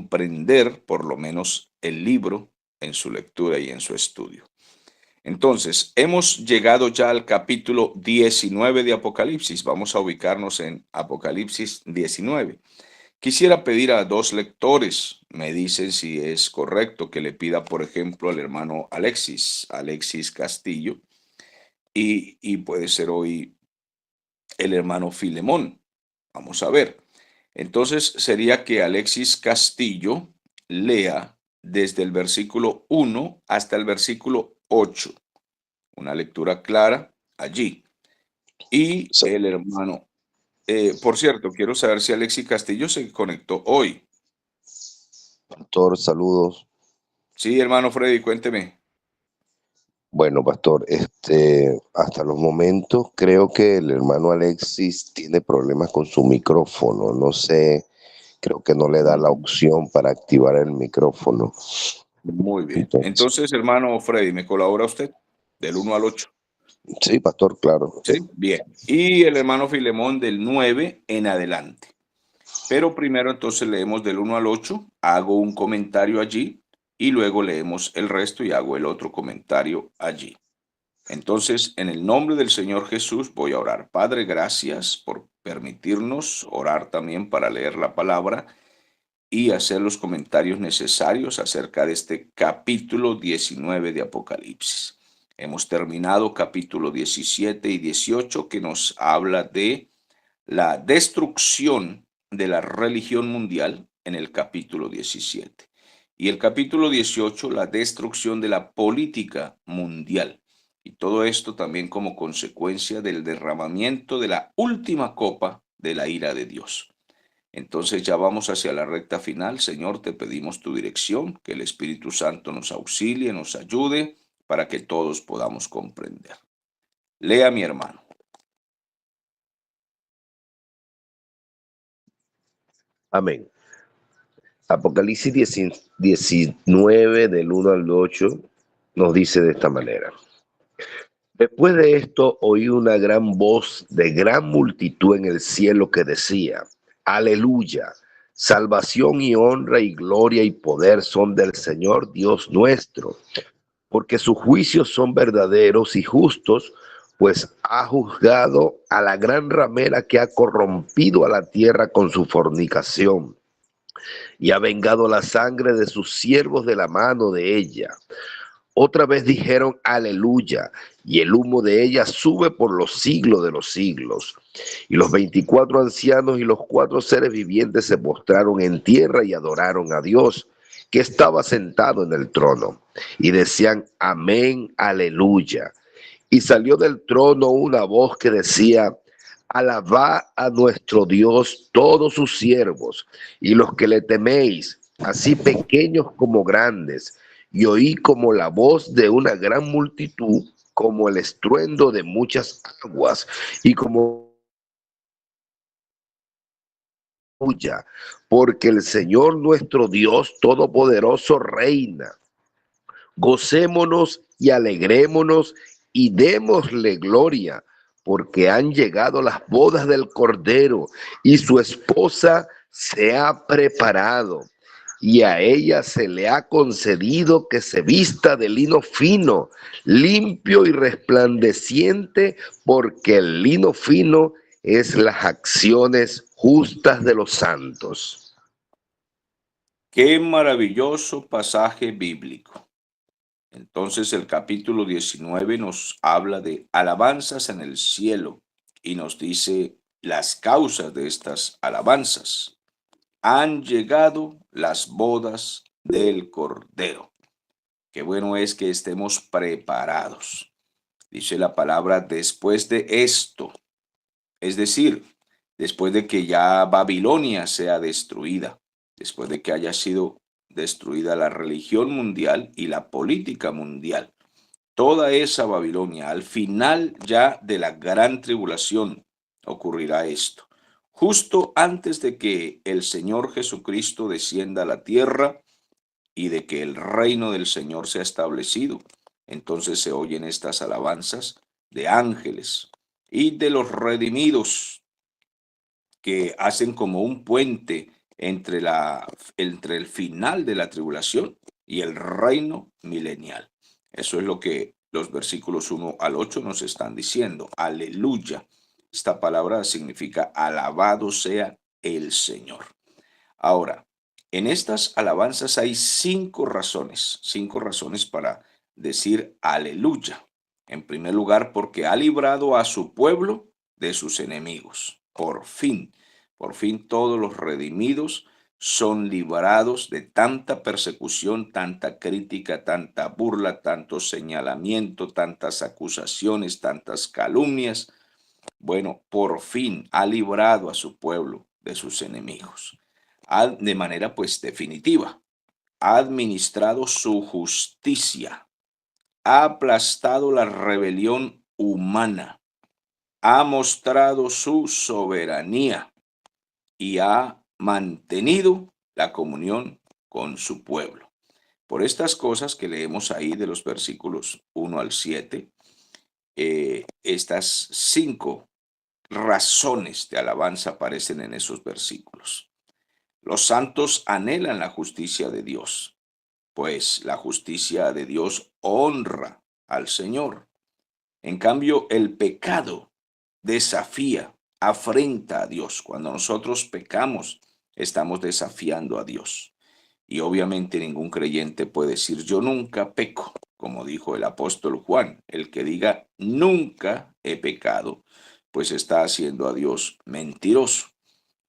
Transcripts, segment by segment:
comprender por lo menos el libro en su lectura y en su estudio. Entonces, hemos llegado ya al capítulo 19 de Apocalipsis. Vamos a ubicarnos en Apocalipsis 19. Quisiera pedir a dos lectores, me dicen si es correcto que le pida, por ejemplo, al hermano Alexis Castillo, y puede ser hoy el hermano Filemón. Vamos a ver. Entonces sería que Alexis Castillo lea desde el versículo 1 hasta el versículo 8. Una lectura clara allí. Y el hermano, por cierto, quiero saber si Alexis Castillo se conectó hoy. Pastor, saludos. Sí, hermano Freddy, cuénteme. Bueno, pastor, hasta los momentos creo que el hermano Alexis tiene problemas con su micrófono. No sé, creo que no le da la opción para activar el micrófono. Muy bien. Entonces, Entonces, hermano Freddy, ¿me colabora usted? Del 1 al 8. sí, pastor, claro. Sí, bien. Y el hermano Filemón del 9 en adelante. Pero primero entonces leemos del 1 al 8, hago un comentario allí y luego leemos el resto y hago el otro comentario allí. Entonces, en el nombre del Señor Jesús voy a orar. Padre, gracias por permitirnos orar también para leer la palabra y hacer los comentarios necesarios acerca de este capítulo 19 de Apocalipsis. Hemos terminado capítulo 17 y 18 que nos habla de la destrucción de la religión mundial en el capítulo 17. Y el capítulo 18, la destrucción de la política mundial. Y todo esto también como consecuencia del derramamiento de la última copa de la ira de Dios. Entonces ya vamos hacia la recta final. Señor, te pedimos tu dirección, que el Espíritu Santo nos auxilie, nos ayude para que todos podamos comprender. Lea, mi hermano. Amén. Apocalipsis 19 del 1 al 8 nos dice de esta manera. Después de esto oí una gran voz de gran multitud en el cielo que decía, Aleluya, salvación y honra y gloria y poder son del Señor Dios nuestro, porque sus juicios son verdaderos y justos, pues ha juzgado a la gran ramera que ha corrompido a la tierra con su fornicación y ha vengado la sangre de sus siervos de la mano de ella. Otra vez dijeron aleluya, y el humo de ella sube por los siglos de los siglos. Y los 24 ancianos y los 4 seres vivientes se postraron en tierra y adoraron a Dios, que estaba sentado en el trono, y decían amén, aleluya. Y salió del trono una voz que decía, alabad a nuestro Dios todos sus siervos, y los que le teméis, así pequeños como grandes, y oí como la voz de una gran multitud, como el estruendo de muchas aguas, y como aleluya, porque el Señor nuestro Dios Todopoderoso reina. Gocémonos y alegrémonos y démosle gloria, porque han llegado las bodas del Cordero y su esposa se ha preparado. Y a ella se le ha concedido que se vista de lino fino, limpio y resplandeciente, porque el lino fino es las acciones justas de los santos. Qué maravilloso pasaje bíblico. Entonces el capítulo 19 nos habla de alabanzas en el cielo y nos dice las causas de estas alabanzas. Han llegado las bodas del Cordero. Qué bueno es que estemos preparados. Dice la palabra después de esto, es decir, después de que ya Babilonia sea destruida, después de que haya sido destruida la religión mundial y la política mundial. Toda esa Babilonia, al final ya de la gran tribulación, ocurrirá esto. Justo antes de que el Señor Jesucristo descienda a la tierra y de que el reino del Señor sea establecido, entonces se oyen estas alabanzas de ángeles y de los redimidos que hacen como un puente entre el final de la tribulación y el reino milenial. Eso es lo que los versículos 1 al 8 nos están diciendo. Aleluya. Esta palabra significa alabado sea el Señor. Ahora, en estas alabanzas hay cinco razones para decir aleluya. En primer lugar, porque ha librado a su pueblo de sus enemigos. Por fin todos los redimidos son librados de tanta persecución, tanta crítica, tanta burla, tanto señalamiento, tantas acusaciones, tantas calumnias. Bueno, por fin ha librado a su pueblo de sus enemigos. De manera pues definitiva, ha administrado su justicia, ha aplastado la rebelión humana, ha mostrado su soberanía y ha mantenido la comunión con su pueblo. Por estas cosas que leemos ahí de los versículos 1 al 7, estas cinco razones de alabanza aparecen en esos versículos. Los santos anhelan la justicia de Dios, pues la justicia de Dios honra al Señor. En cambio, el pecado desafía, afrenta a Dios. Cuando nosotros pecamos, estamos desafiando a Dios. Y obviamente ningún creyente puede decir yo nunca peco, como dijo el apóstol Juan. El que diga nunca he pecado, pues está haciendo a Dios mentiroso,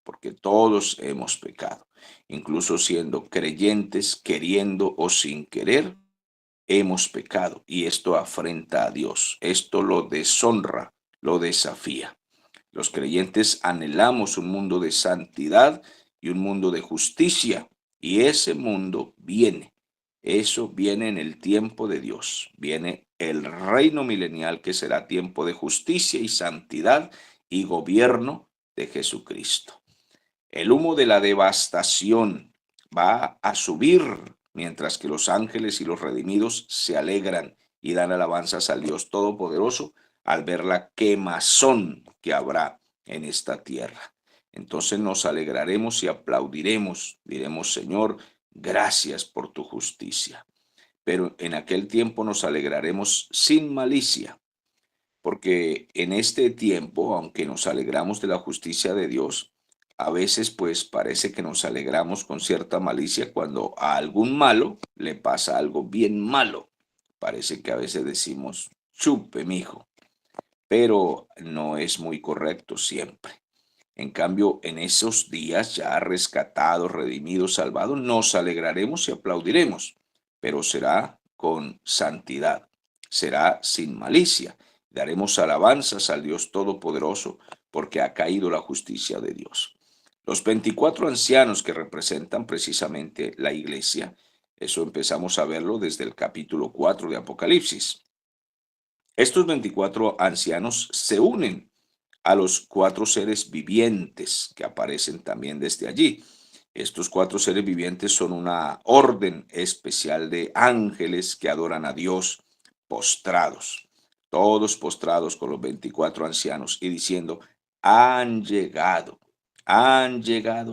porque todos hemos pecado, incluso siendo creyentes, queriendo o sin querer, hemos pecado y esto afrenta a Dios, esto lo deshonra, lo desafía. Los creyentes anhelamos un mundo de santidad y un mundo de justicia, y ese mundo viene. Eso viene en el tiempo de Dios. Viene el reino milenial que será tiempo de justicia y santidad y gobierno de Jesucristo. El humo de la devastación va a subir mientras que los ángeles y los redimidos se alegran y dan alabanzas al Dios Todopoderoso al ver la quemazón que habrá en esta tierra. Entonces nos alegraremos y aplaudiremos, diremos, Señor, gracias por tu justicia. Pero en aquel tiempo nos alegraremos sin malicia, porque en este tiempo, aunque nos alegramos de la justicia de Dios, a veces pues parece que nos alegramos con cierta malicia cuando a algún malo le pasa algo bien malo. Parece que a veces decimos, chupe, mijo, pero no es muy correcto siempre. En cambio, en esos días ya rescatados, redimidos, salvados, nos alegraremos y aplaudiremos, pero será con santidad, será sin malicia. Daremos alabanzas al Dios Todopoderoso porque ha caído la justicia de Dios. Los 24 ancianos que representan precisamente la iglesia, eso empezamos a verlo desde el capítulo 4 de Apocalipsis. Estos 24 ancianos se unen a los cuatro seres vivientes que aparecen también desde allí. Estos cuatro seres vivientes son una orden especial de ángeles que adoran a Dios postrados, todos postrados con los 24 ancianos y diciendo, han llegado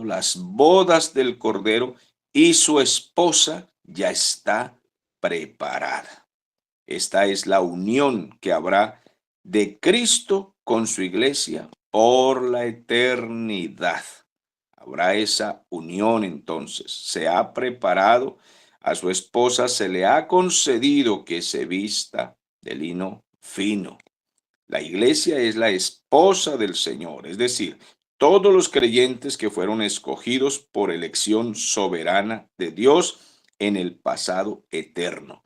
las bodas del Cordero y su esposa ya está preparada. Esta es la unión que habrá de Cristo con su iglesia por la eternidad. Habrá esa unión entonces. Se ha preparado, a su esposa se le ha concedido que se vista de lino fino. La iglesia es la esposa del Señor, es decir, todos los creyentes que fueron escogidos por elección soberana de Dios en el pasado eterno.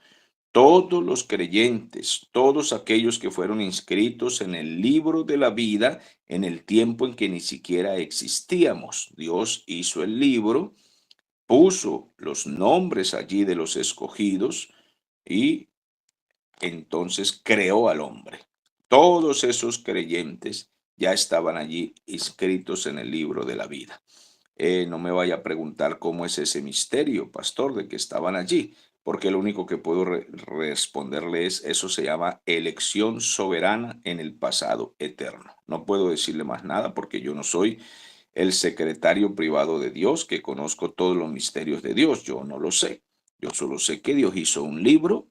Todos los creyentes, todos aquellos que fueron inscritos en el libro de la vida en el tiempo en que ni siquiera existíamos. Dios hizo el libro, puso los nombres allí de los escogidos y entonces creó al hombre. Todos esos creyentes ya estaban allí inscritos en el libro de la vida. No me vaya a preguntar cómo es ese misterio, pastor, de que estaban allí, porque lo único que puedo responderle es, eso se llama elección soberana en el pasado eterno. No puedo decirle más nada porque yo no soy el secretario privado de Dios, que conozco todos los misterios de Dios. Yo no lo sé. Yo solo sé que Dios hizo un libro,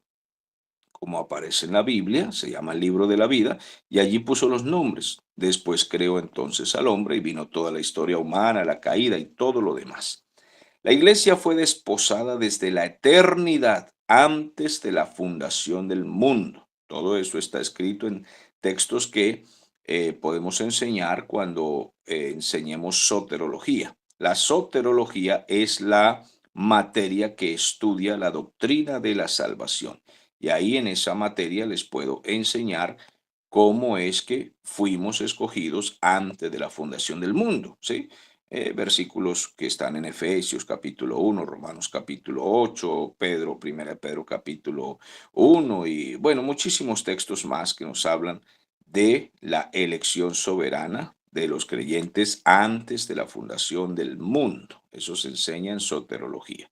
como aparece en la Biblia, se llama el libro de la vida, y allí puso los nombres. Después creó entonces al hombre y vino toda la historia humana, la caída y todo lo demás. La iglesia fue desposada desde la eternidad, antes de la fundación del mundo. Todo eso está escrito en textos que podemos enseñar cuando enseñemos soterología. La soterología es la materia que estudia la doctrina de la salvación. Y ahí en esa materia les puedo enseñar cómo es que fuimos escogidos antes de la fundación del mundo, ¿sí? Versículos que están en Efesios capítulo 1, Romanos capítulo 8, Pedro, 1 Pedro capítulo 1 y bueno, muchísimos textos más que nos hablan de la elección soberana de los creyentes antes de la fundación del mundo. Eso se enseña en soterología.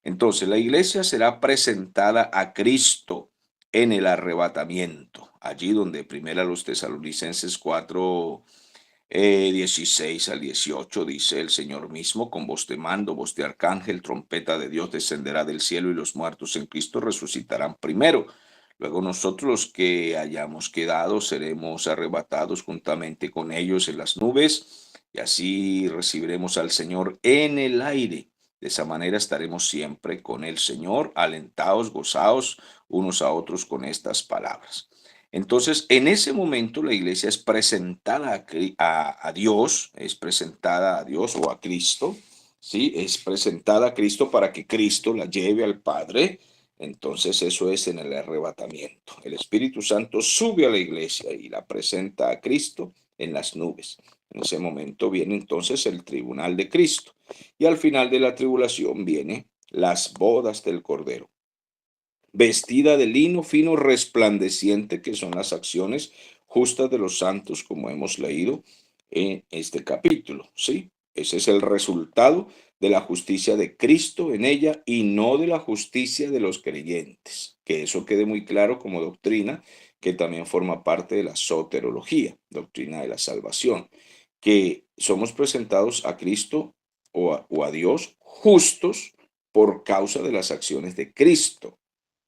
Entonces, la iglesia será presentada a Cristo en el arrebatamiento, allí donde primera los Tesalonicenses 4, 16 al 18 dice el Señor mismo, con voz de mando, voz de arcángel, trompeta de Dios descenderá del cielo y los muertos en Cristo resucitarán primero. Luego nosotros los que hayamos quedado seremos arrebatados juntamente con ellos en las nubes y así recibiremos al Señor en el aire. De esa manera estaremos siempre con el Señor, alentados, gozados unos a otros con estas palabras. Entonces, en ese momento la iglesia es presentada a Dios, es presentada a Dios o a Cristo, ¿sí? Es presentada a Cristo para que Cristo la lleve al Padre. Entonces, eso es en el arrebatamiento. El Espíritu Santo sube a la iglesia y la presenta a Cristo en las nubes. En ese momento viene entonces el tribunal de Cristo. Y al final de la tribulación viene las bodas del Cordero vestida de lino fino resplandeciente, que son las acciones justas de los santos, como hemos leído en este capítulo, ¿sí? Ese es el resultado de la justicia de Cristo en ella y no de la justicia de los creyentes. Que eso quede muy claro como doctrina, que también forma parte de la soterología, doctrina de la salvación, que somos presentados a Cristo o a Dios justos por causa de las acciones de Cristo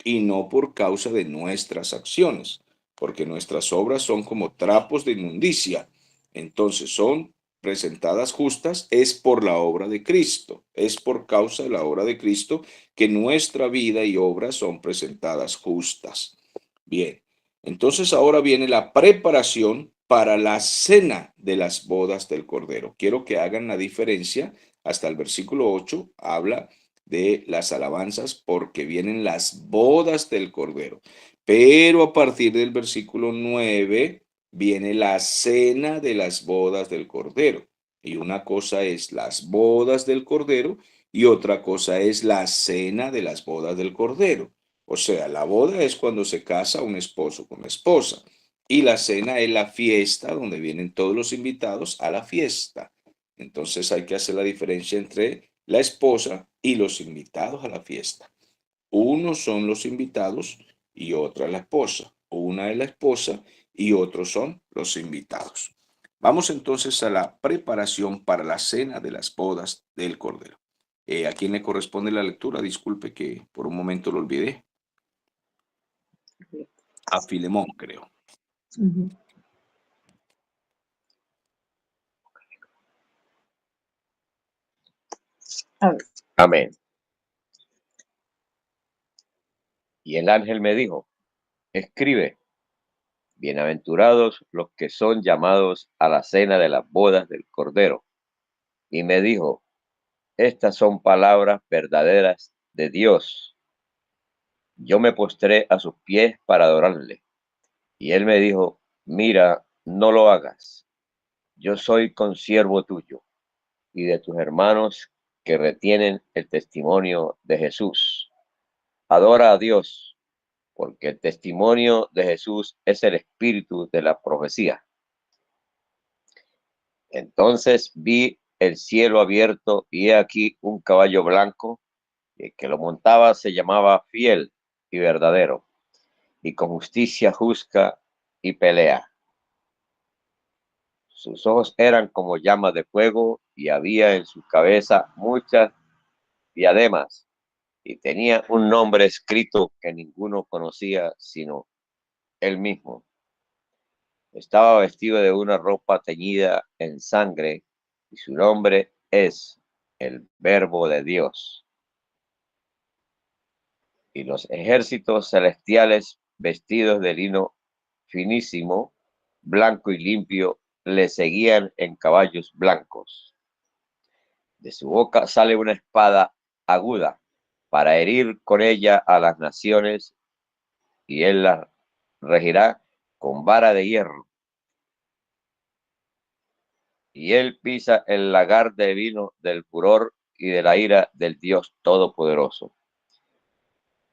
y no por causa de nuestras acciones, porque nuestras obras son como trapos de inmundicia. Entonces son presentadas justas, es por la obra de Cristo, es por causa de la obra de Cristo que nuestra vida y obras son presentadas justas. Bien, entonces ahora viene la preparación para la cena de las bodas del Cordero. Quiero que hagan la diferencia. Hasta el versículo 8 habla de las alabanzas porque vienen las bodas del Cordero. Pero a partir del versículo 9 viene la cena de las bodas del Cordero. Y una cosa es las bodas del Cordero y otra cosa es la cena de las bodas del Cordero. O sea, la boda es cuando se casa un esposo con la esposa y la cena es la fiesta donde vienen todos los invitados a la fiesta. Entonces hay que hacer la diferencia entre la esposa y los invitados a la fiesta. Unos son los invitados y otra la esposa. Una es la esposa y otros son los invitados. Vamos entonces a la preparación para la cena de las bodas del Cordero. ¿A quién le corresponde la lectura? Disculpe que por un momento lo olvidé. A Filemón, creo. Ujú. A ver. Amén. Y el ángel me dijo, escribe, bienaventurados los que son llamados a la cena de las bodas del Cordero. Y me dijo, estas son palabras verdaderas de Dios. Yo me postré a sus pies para adorarle. Y él me dijo, mira, no lo hagas. Yo soy consiervo tuyo y de tus hermanos que retienen el testimonio de Jesús. Adora a Dios, porque el testimonio de Jesús es el espíritu de la profecía. Entonces vi el cielo abierto y he aquí un caballo blanco, y el que lo montaba se llamaba Fiel y Verdadero, y con justicia juzga y pelea. Sus ojos eran como llamas de fuego y había en su cabeza muchas diademas y tenía un nombre escrito que ninguno conocía sino él mismo. Estaba vestido de una ropa teñida en sangre y su nombre es el Verbo de Dios. Y los ejércitos celestiales vestidos de lino finísimo, blanco y limpio, le seguían en caballos blancos. De su boca sale una espada aguda para herir con ella a las naciones, y él las regirá con vara de hierro. Y él pisa el lagar de vino del furor y de la ira del Dios Todopoderoso.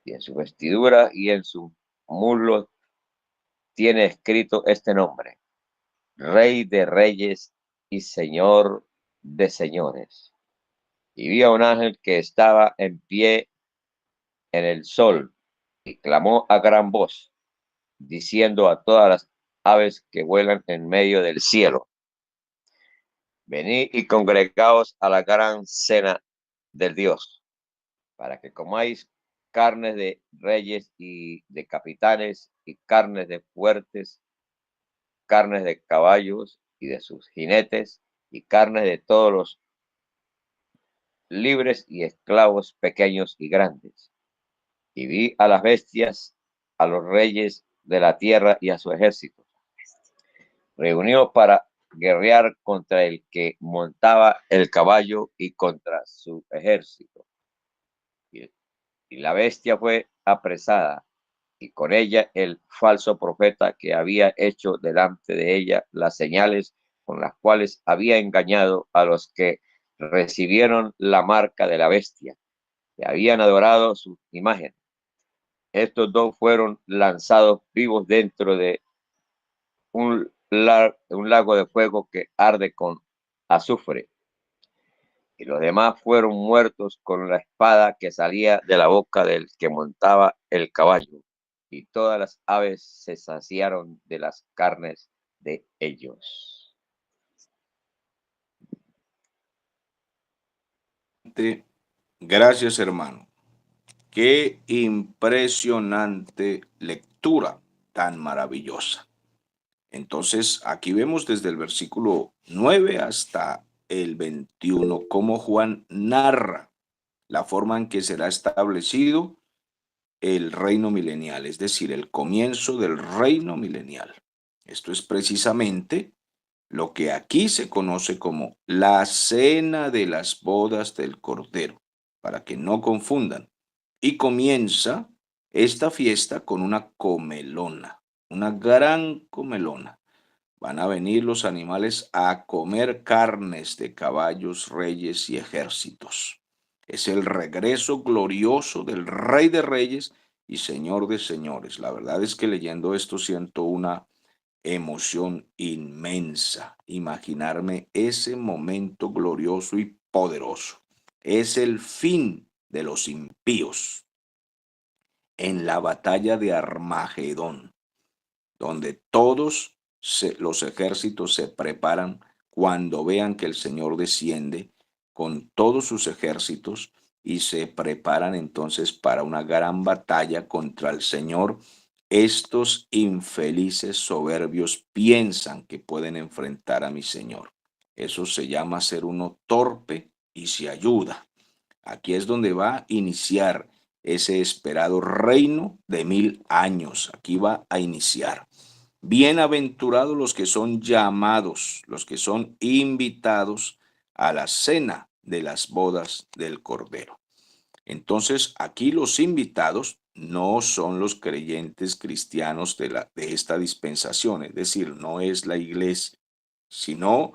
Y en su vestidura y en su muslo tiene escrito este nombre: Rey de Reyes y Señor de Señores. Y vi a un ángel que estaba en pie en el sol y clamó a gran voz, diciendo a todas las aves que vuelan en medio del cielo: venid y congregaos a la gran cena del Dios, para que comáis carnes de reyes y de capitanes, y carnes de fuertes, carnes de caballos y de sus jinetes, y carnes de todos los libres y esclavos pequeños y grandes. Y vi a las bestias, a los reyes de la tierra y a su ejército, reunidos para guerrear contra el que montaba el caballo y contra su ejército. Y la bestia fue apresada, y con ella el falso profeta que había hecho delante de ella las señales con las cuales había engañado a los que recibieron la marca de la bestia, que habían adorado su imagen. Estos dos fueron lanzados vivos dentro de un lago de fuego que arde con azufre. Y los demás fueron muertos con la espada que salía de la boca del que montaba el caballo, y todas las aves se saciaron de las carnes de ellos. Gracias, hermano. Qué impresionante lectura tan maravillosa. Entonces, aquí vemos desde el versículo 9 hasta el 21 cómo Juan narra la forma en que será establecido el reino milenial, es decir, el comienzo del reino milenial. Esto es precisamente lo que aquí se conoce como la cena de las bodas del Cordero, para que no confundan. Y comienza esta fiesta con una comelona, una gran comelona. Van a venir los animales a comer carnes de caballos, reyes y ejércitos. Es el regreso glorioso del Rey de Reyes y Señor de Señores. La verdad es que leyendo esto siento una emoción inmensa. Imaginarme ese momento glorioso y poderoso. Es el fin de los impíos en la batalla de Armagedón, donde todos los ejércitos se preparan cuando vean que el Señor desciende con todos sus ejércitos y se preparan entonces para una gran batalla contra el Señor. Estos infelices soberbios piensan que pueden enfrentar a mi Señor. Eso se llama ser uno torpe y se ayuda. Aquí es donde va a iniciar ese esperado reino de 1000 años. Aquí va a iniciar. Bienaventurados los que son llamados, los que son invitados a la cena de las bodas del Cordero. Entonces, aquí los invitados no son los creyentes cristianos de esta dispensación, es decir, no es la iglesia, sino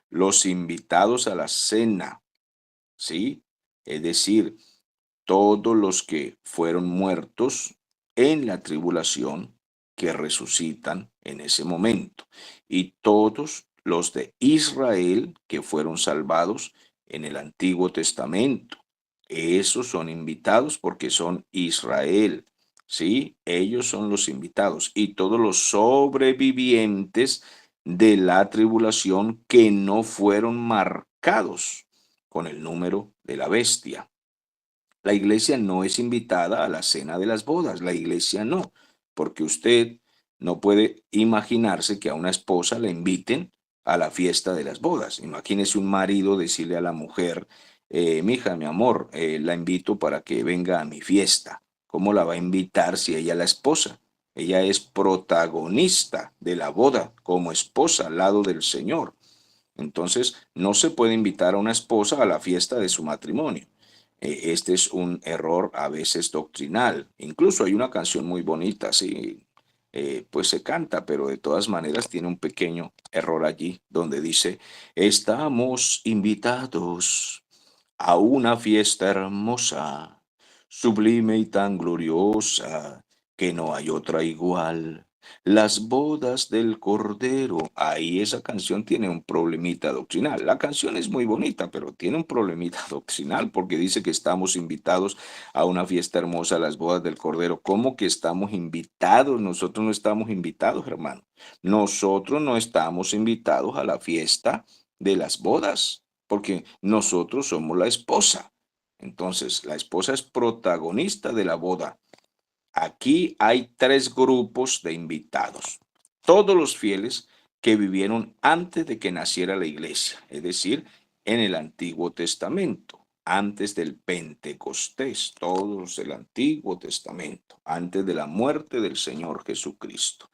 los invitados a la cena, ¿sí? Es decir, todos los que fueron muertos en la tribulación, que resucitan en ese momento, y todos los de Israel que fueron salvados en el Antiguo Testamento. Esos son invitados porque son Israel, ¿sí? Ellos son los invitados, y todos los sobrevivientes de la tribulación que no fueron marcados con el número de la bestia. La iglesia no es invitada a la cena de las bodas, la iglesia no, porque usted no puede imaginarse que a una esposa le inviten a la fiesta de las bodas. Imagínese un marido decirle a la mujer, mija, mi amor, la invito para que venga a mi fiesta. ¿Cómo la va a invitar si ella es la esposa? Ella es protagonista de la boda como esposa al lado del Señor. Entonces, no se puede invitar a una esposa a la fiesta de su matrimonio. Este es un error a veces doctrinal. Incluso hay una canción muy bonita, sí, pues se canta, pero de todas maneras tiene un pequeño error allí, donde dice, estamos invitados a una fiesta hermosa, sublime y tan gloriosa, que no hay otra igual. Las bodas del Cordero. Ahí esa canción tiene un problemita doctrinal. La canción es muy bonita, pero tiene un problemita doctrinal porque dice que estamos invitados a una fiesta hermosa, las bodas del Cordero. ¿Cómo que estamos invitados? Nosotros no estamos invitados, hermano. Nosotros no estamos invitados a la fiesta de las bodas, porque nosotros somos la esposa. Entonces, la esposa es protagonista de la boda. Aquí hay tres grupos de invitados. Todos los fieles que vivieron antes de que naciera la iglesia, es decir, en el Antiguo Testamento, antes del Pentecostés, todos del Antiguo Testamento, antes de la muerte del Señor Jesucristo.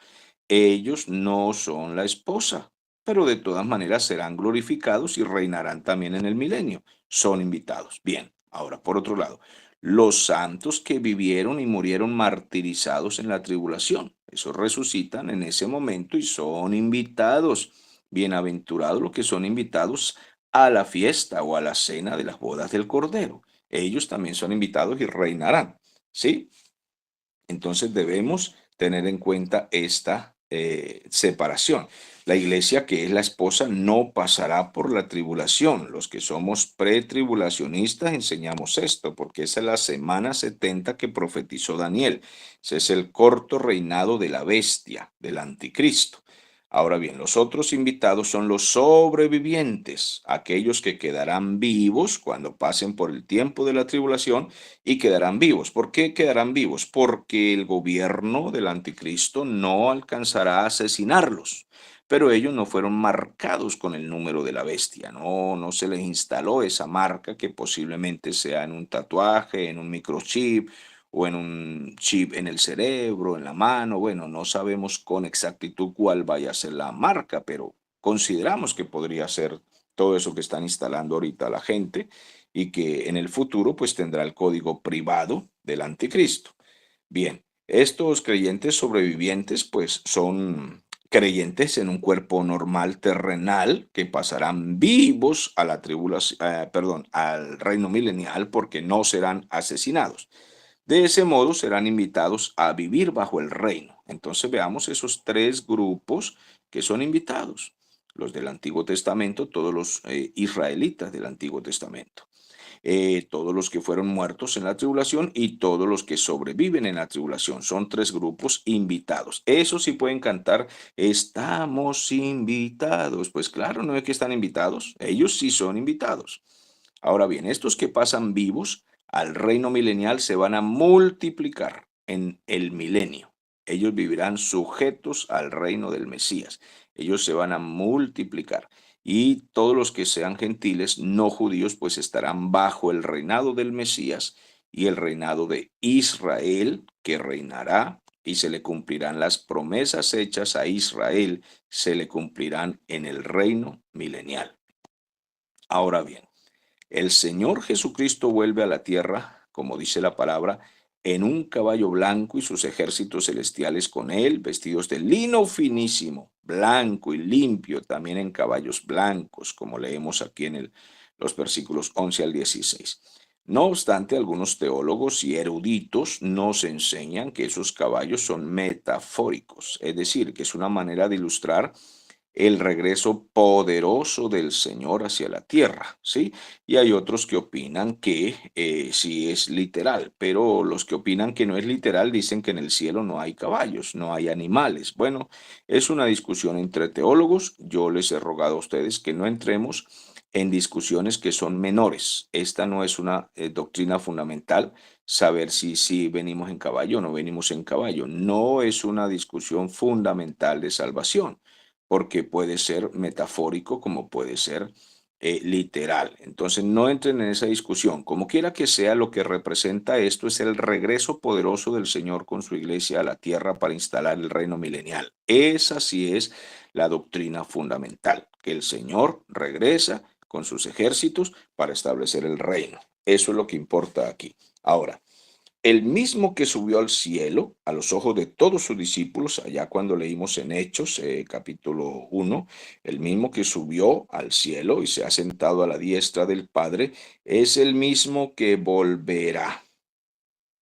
Ellos no son la esposa, pero de todas maneras serán glorificados y reinarán también en el milenio. Son invitados. Bien, ahora por otro lado, los santos que vivieron y murieron martirizados en la tribulación, esos resucitan en ese momento y son invitados. Bienaventurados los que son invitados a la fiesta o a la cena de las bodas del Cordero. Ellos también son invitados y reinarán. ¿Sí? Entonces debemos tener en cuenta esta separación. La iglesia que es la esposa no pasará por la tribulación. Los que somos pretribulacionistas enseñamos esto, porque esa es la semana 70 que profetizó Daniel. Ese es el corto reinado de la bestia, del anticristo. Ahora bien, los otros invitados son los sobrevivientes, aquellos que quedarán vivos cuando pasen por el tiempo de la tribulación y quedarán vivos. ¿Por qué quedarán vivos? Porque el gobierno del anticristo no alcanzará a asesinarlos, pero ellos no fueron marcados con el número de la bestia, no se les instaló esa marca que posiblemente sea en un tatuaje, en un microchip o en un chip en el cerebro, en la mano. Bueno, no sabemos con exactitud cuál vaya a ser la marca, pero consideramos que podría ser todo eso que están instalando ahorita la gente y que en el futuro pues tendrá el código privado del anticristo. Bien, estos creyentes sobrevivientes pues son creyentes en un cuerpo normal terrenal que pasarán vivos a la tribulación, al reino milenial porque no serán asesinados. De ese modo serán invitados a vivir bajo el reino. Entonces veamos esos tres grupos que son invitados. Los del Antiguo Testamento, todos los israelitas del Antiguo Testamento. Todos los que fueron muertos en la tribulación y todos los que sobreviven en la tribulación. Son tres grupos invitados. Eso sí pueden cantar, estamos invitados. Pues claro, no es que están invitados, ellos sí son invitados. Ahora bien, estos que pasan vivos al reino milenial se van a multiplicar en el milenio. Ellos vivirán sujetos al reino del Mesías. Ellos se van a multiplicar. Y todos los que sean gentiles, no judíos, pues estarán bajo el reinado del Mesías y el reinado de Israel, que reinará y se le cumplirán las promesas hechas a Israel, se le cumplirán en el reino milenial. Ahora bien, el Señor Jesucristo vuelve a la tierra, como dice la palabra, en un caballo blanco y sus ejércitos celestiales con él, vestidos de lino finísimo, blanco y limpio, también en caballos blancos, como leemos aquí en los versículos 11 al 16. No obstante, algunos teólogos y eruditos nos enseñan que esos caballos son metafóricos, es decir, que es una manera de ilustrar el regreso poderoso del Señor hacia la tierra, ¿sí? Y hay otros que opinan que sí es literal, pero los que opinan que no es literal dicen que en el cielo no hay caballos, no hay animales. Bueno, es una discusión entre teólogos. Yo les he rogado a ustedes que no entremos en discusiones que son menores. Esta no es una doctrina fundamental, saber si venimos en caballo o no venimos en caballo. No es una discusión fundamental de salvación, porque puede ser metafórico como puede ser literal. Entonces no entren en esa discusión. Como quiera que sea, lo que representa esto es el regreso poderoso del Señor con su iglesia a la tierra para instalar el reino milenial. Esa sí es la doctrina fundamental, que el Señor regresa con sus ejércitos para establecer el reino. Eso es lo que importa aquí. Ahora, el mismo que subió al cielo a los ojos de todos sus discípulos, allá cuando leímos en Hechos, capítulo 1, el mismo que subió al cielo y se ha sentado a la diestra del Padre, es el mismo que volverá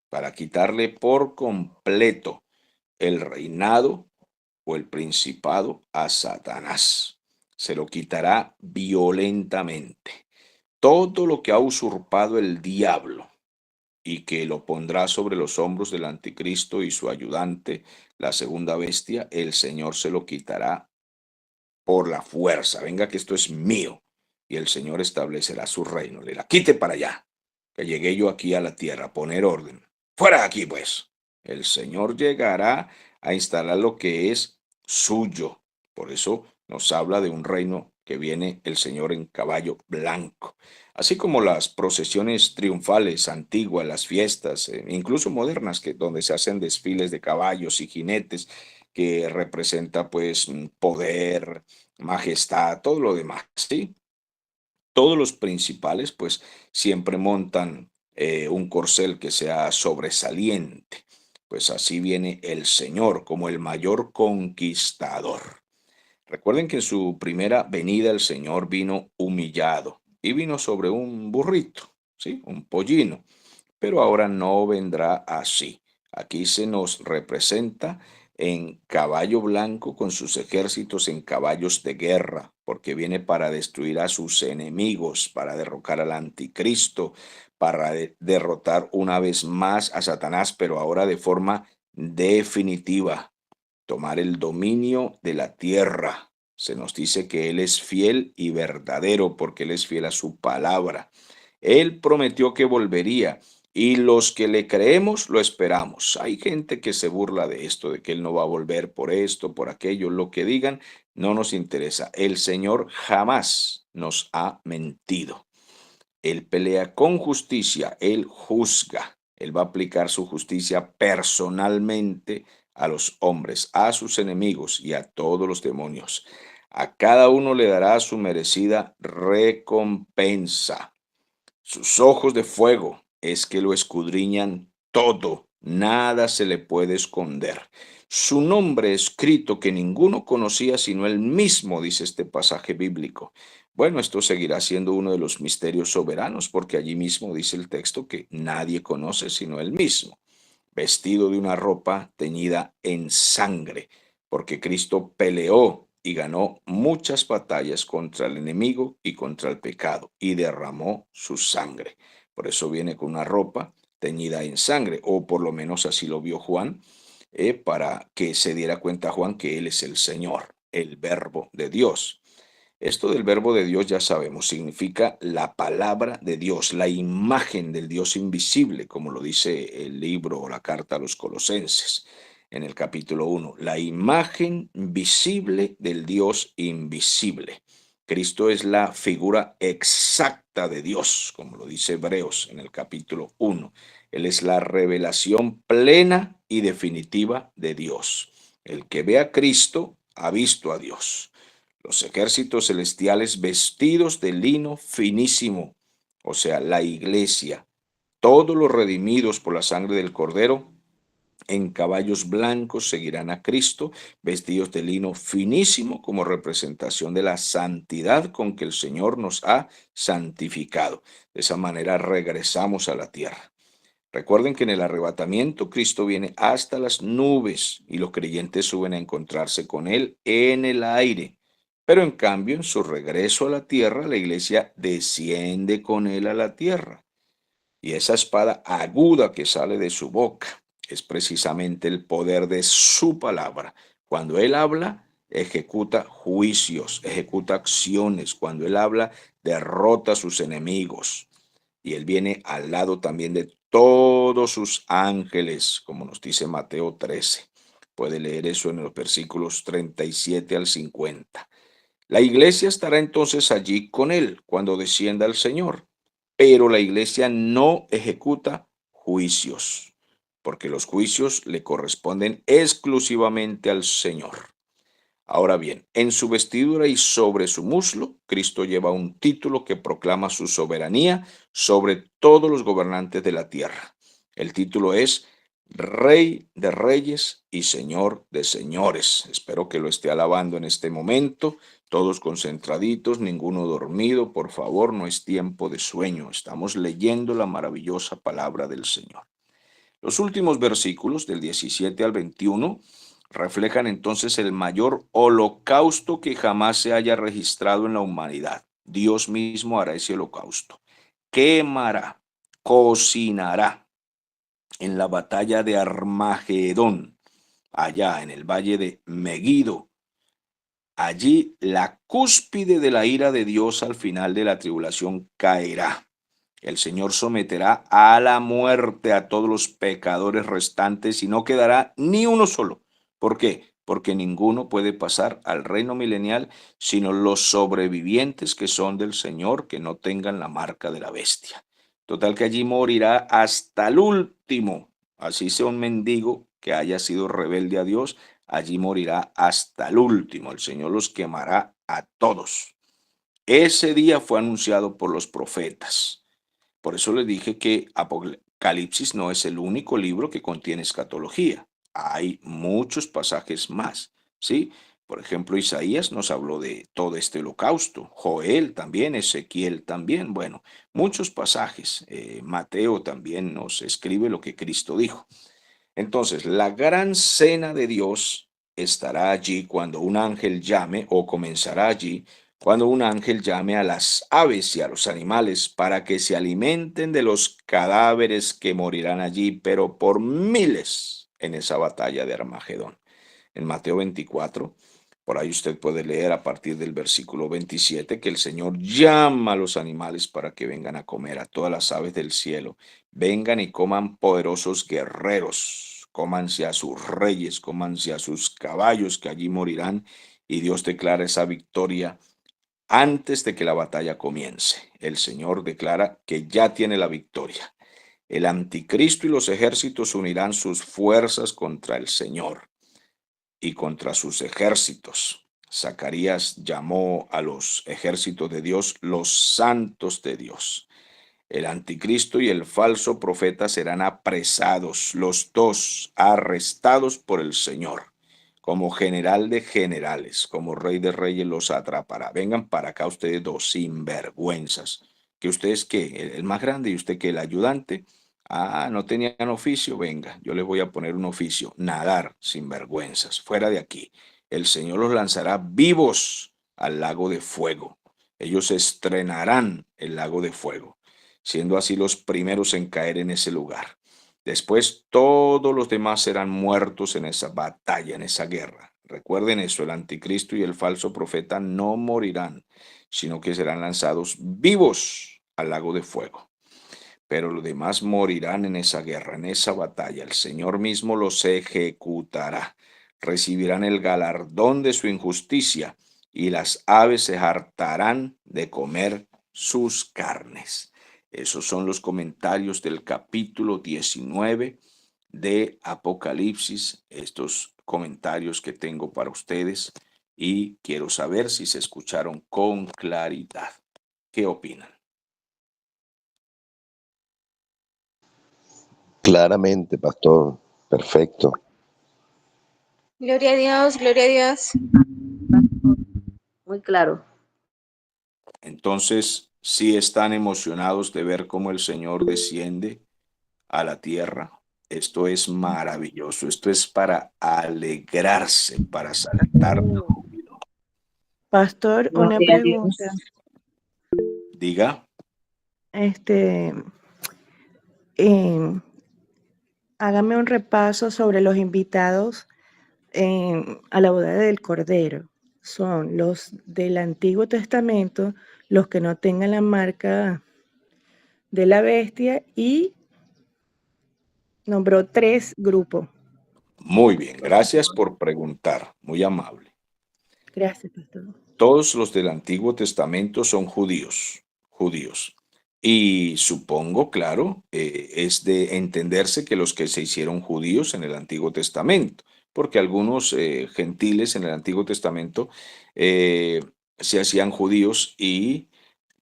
para quitarle por completo el reinado o el principado a Satanás. Se lo quitará violentamente. Todo lo que ha usurpado el diablo y que lo pondrá sobre los hombros del anticristo y su ayudante, la segunda bestia, el Señor se lo quitará por la fuerza. Venga, que esto es mío. Y el Señor establecerá su reino. Le la quite para allá, que llegué yo aquí a la tierra a poner orden. Fuera de aquí, pues. El Señor llegará a instalar lo que es suyo. Por eso nos habla de un reino que viene el Señor en caballo blanco. Así como las procesiones triunfales antiguas, las fiestas, incluso modernas, donde se hacen desfiles de caballos y jinetes, que representa pues poder, majestad, todo lo demás, ¿sí? Todos los principales pues siempre montan un corcel que sea sobresaliente. Pues así viene el Señor como el mayor conquistador. Recuerden que en su primera venida el Señor vino humillado y vino sobre un burrito, ¿sí? Un pollino, pero ahora no vendrá así. Aquí se nos representa en caballo blanco con sus ejércitos en caballos de guerra, porque viene para destruir a sus enemigos, para derrocar al anticristo, para derrotar una vez más a Satanás, pero ahora de forma definitiva, tomar el dominio de la tierra. Se nos dice que Él es fiel y verdadero porque Él es fiel a su palabra. Él prometió que volvería y los que le creemos lo esperamos. Hay gente que se burla de esto, de que Él no va a volver por esto, por aquello, lo que digan, no nos interesa. El Señor jamás nos ha mentido. Él pelea con justicia, Él juzga, Él va a aplicar su justicia personalmente a los hombres, a sus enemigos y a todos los demonios. A cada uno le dará su merecida recompensa. Sus ojos de fuego es que lo escudriñan todo, nada se le puede esconder. Su nombre escrito que ninguno conocía sino él mismo, dice este pasaje bíblico. Bueno, esto seguirá siendo uno de los misterios soberanos, porque allí mismo dice el texto que nadie conoce sino él mismo, vestido de una ropa teñida en sangre, porque Cristo peleó y ganó muchas batallas contra el enemigo y contra el pecado, y derramó su sangre. Por eso viene con una ropa teñida en sangre, o por lo menos así lo vio Juan, para que se diera cuenta Juan que Él es el Señor, el Verbo de Dios. Esto del verbo de Dios ya sabemos, significa la palabra de Dios, la imagen del Dios invisible, como lo dice el libro o la carta a los Colosenses en el capítulo 1, la imagen visible del Dios invisible. Cristo es la figura exacta de Dios, como lo dice Hebreos en el capítulo 1. Él es la revelación plena y definitiva de Dios. El que ve a Cristo ha visto a Dios. Los ejércitos celestiales vestidos de lino finísimo, o sea, la iglesia, todos los redimidos por la sangre del Cordero, en caballos blancos seguirán a Cristo, vestidos de lino finísimo como representación de la santidad con que el Señor nos ha santificado. De esa manera regresamos a la tierra. Recuerden que en el arrebatamiento Cristo viene hasta las nubes y los creyentes suben a encontrarse con Él en el aire. Pero en cambio, en su regreso a la tierra, la iglesia desciende con él a la tierra. Y esa espada aguda que sale de su boca es precisamente el poder de su palabra. Cuando él habla, ejecuta juicios, ejecuta acciones. Cuando él habla, derrota a sus enemigos. Y él viene al lado también de todos sus ángeles, como nos dice Mateo 13. Puede leer eso en los versículos 37 al 50. La iglesia estará entonces allí con él cuando descienda el Señor, pero la iglesia no ejecuta juicios, porque los juicios le corresponden exclusivamente al Señor. Ahora bien, en su vestidura y sobre su muslo, Cristo lleva un título que proclama su soberanía sobre todos los gobernantes de la tierra. El título es Rey de Reyes y Señor de Señores. Espero que lo esté alabando en este momento, todos concentraditos, ninguno dormido. Por favor, no es tiempo de sueño. Estamos leyendo la maravillosa palabra del Señor. Los últimos versículos del 17 al 21 reflejan entonces el mayor holocausto que jamás se haya registrado en la humanidad. Dios mismo hará ese holocausto. Quemará, cocinará en la batalla de Armagedón, allá en el valle de Megido. Allí la cúspide de la ira de Dios al final de la tribulación caerá. El Señor someterá a la muerte a todos los pecadores restantes y no quedará ni uno solo. ¿Por qué? Porque ninguno puede pasar al reino milenial sino los sobrevivientes que son del Señor, que no tengan la marca de la bestia. Total que allí morirá hasta el último. Así sea un mendigo que haya sido rebelde a Dios, allí morirá hasta el último. El Señor los quemará a todos. Ese día fue anunciado por los profetas. Por eso les dije que Apocalipsis no es el único libro que contiene escatología. Hay muchos pasajes más, ¿sí? Por ejemplo, Isaías nos habló de todo este holocausto. Joel también, Ezequiel también. Bueno, muchos pasajes. Mateo también nos escribe lo que Cristo dijo. Entonces, la gran cena de Dios estará allí cuando un ángel llame, o comenzará allí cuando un ángel llame a las aves y a los animales para que se alimenten de los cadáveres que morirán allí, pero por miles en esa batalla de Armagedón. En Mateo 24, por ahí usted puede leer a partir del versículo 27 que el Señor llama a los animales para que vengan a comer, a todas las aves del cielo. Vengan y coman poderosos guerreros, cómanse a sus reyes, cómanse a sus caballos que allí morirán, y Dios declara esa victoria antes de que la batalla comience. El Señor declara que ya tiene la victoria. El anticristo y los ejércitos unirán sus fuerzas contra el Señor y contra sus ejércitos. Zacarías llamó a los ejércitos de Dios los santos de Dios. El anticristo y el falso profeta serán apresados, los dos arrestados por el Señor. Como general de generales, como rey de reyes los atrapará. Vengan para acá ustedes dos sinvergüenzas. ¿Que ustedes qué? El más grande y usted que el ayudante. Ah, no tenían oficio. Venga, yo les voy a poner un oficio. Nadar sinvergüenzas. Fuera de aquí. El Señor los lanzará vivos al lago de fuego. Ellos estrenarán el lago de fuego, siendo así los primeros en caer en ese lugar. Después todos los demás serán muertos en esa batalla, en esa guerra. Recuerden eso, el anticristo y el falso profeta no morirán, sino que serán lanzados vivos al lago de fuego. Pero los demás morirán en esa guerra, en esa batalla. El Señor mismo los ejecutará. Recibirán el galardón de su injusticia y las aves se hartarán de comer sus carnes. Esos son los comentarios del capítulo 19 de Apocalipsis, estos comentarios que tengo para ustedes y quiero saber si se escucharon con claridad. ¿Qué opinan? Claramente, pastor. Perfecto. Gloria a Dios, gloria a Dios. Muy claro. Entonces, sí están emocionados de ver cómo el Señor desciende a la tierra. Esto es maravilloso. Esto es para alegrarse, para saltar de júbilo. Pastor, una Gloria a pregunta. Diga. Hágame un repaso sobre los invitados a la boda del Cordero. Son los del Antiguo Testamento, los que no tengan la marca de la bestia, y nombró 3 grupos. Muy bien, gracias por preguntar, muy amable. Gracias, pastor. Todos los del Antiguo Testamento son judíos. Y supongo, claro, es de entenderse que los que se hicieron judíos en el Antiguo Testamento, porque algunos gentiles en el Antiguo Testamento se hacían judíos y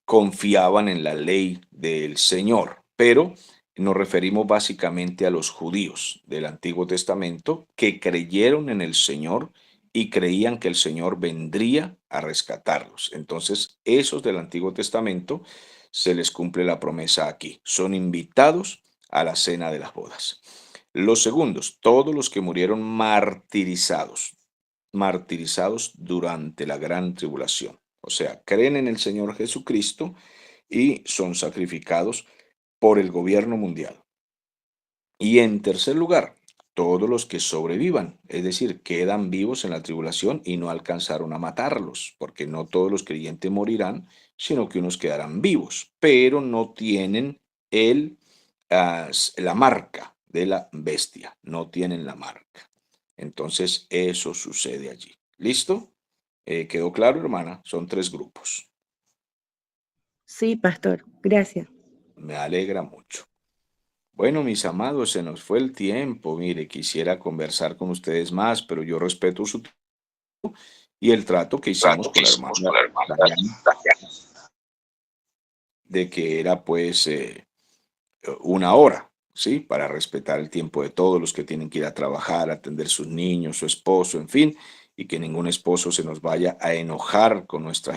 confiaban en la ley del Señor, pero nos referimos básicamente a los judíos del Antiguo Testamento que creyeron en el Señor y creían que el Señor vendría a rescatarlos. Entonces, esos del Antiguo Testamento se les cumple la promesa aquí. Son invitados a la cena de las bodas. Los segundos, todos los que murieron martirizados durante la gran tribulación. O sea, creen en el Señor Jesucristo y son sacrificados por el gobierno mundial. Y en tercer lugar, todos los que sobrevivan, es decir, quedan vivos en la tribulación y no alcanzaron a matarlos, porque no todos los creyentes morirán, sino que unos quedarán vivos, pero no tienen la marca de la bestia, no tienen la marca. Entonces, eso sucede allí. ¿Listo? ¿Quedó claro, hermana? Son 3 grupos. Sí, pastor, gracias. Me alegra mucho. Bueno, mis amados, se nos fue el tiempo. Mire, quisiera conversar con ustedes más, pero yo respeto su tiempo y el trato que hicimos con la hermana Dayana, de que era pues 1 hora, ¿sí? Para respetar el tiempo de todos los que tienen que ir a trabajar, atender sus niños, su esposo, en fin, y que ningún esposo se nos vaya a enojar con nuestra